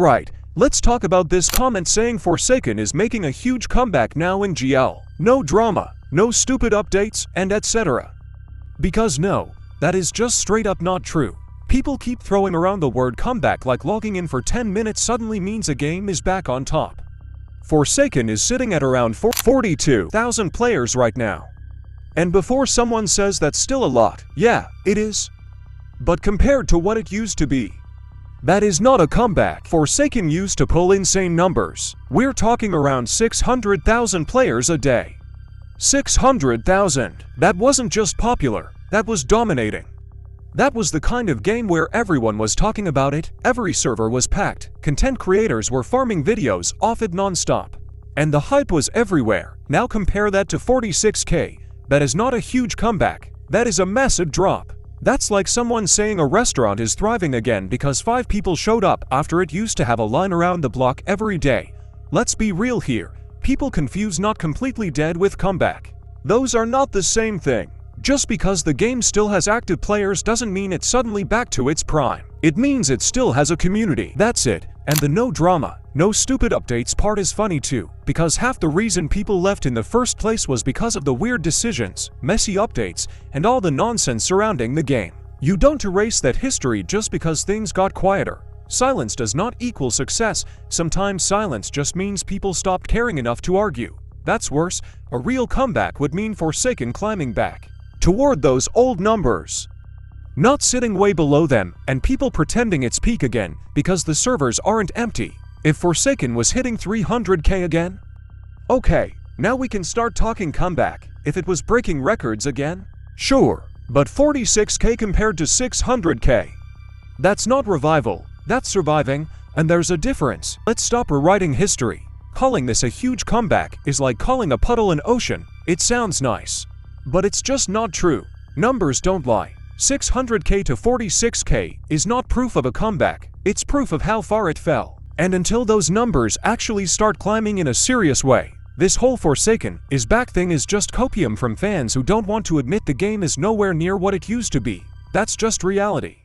Alright, let's talk about this comment saying Forsaken is making a huge comeback now in GL. No drama, no stupid updates, and etc. Because no, that is just straight up not true. People keep throwing around the word comeback like logging in for 10 minutes suddenly means a game is back on top. Forsaken is sitting at around 42,000 players right now. And before someone says that's still a lot, yeah, it is. But compared to what it used to be, that is not a comeback. Forsaken used to pull insane numbers. We're talking around 600,000 players a day. 600,000. That wasn't just popular, that was dominating. That was the kind of game where everyone was talking about it, every server was packed, content creators were farming videos off it non-stop. And the hype was everywhere. Now compare that to 46k. That is not a huge comeback, that is a massive drop. That's like someone saying a restaurant is thriving again because 5 people showed up after it used to have a line around the block every day. Let's be real here, people confuse not completely dead with comeback. Those are not the same thing. Just because the game still has active players doesn't mean it's suddenly back to its prime. It means it still has a community. That's it. And the no drama, no stupid updates part is funny too, because half the reason people left in the first place was because of the weird decisions, messy updates, and all the nonsense surrounding the game. You don't erase that history just because things got quieter. Silence does not equal success. Sometimes silence just means people stopped caring enough to argue. That's worse. A real comeback would mean Forsaken climbing back toward those old numbers, not sitting way below them and people pretending it's peak again because the servers aren't empty. If Forsaken was hitting 300k again? Okay, now we can start talking comeback. If it was breaking records again? Sure, but 46k compared to 600k. That's not revival, that's surviving, and there's a difference. Let's stop rewriting history. Calling this a huge comeback is like calling a puddle an ocean. It sounds nice, but it's just not true. Numbers don't lie. 600k to 46k is not proof of a comeback, it's proof of how far it fell. And until those numbers actually start climbing in a serious way, this whole Forsaken is back thing is just copium from fans who don't want to admit the game is nowhere near what it used to be. That's just reality.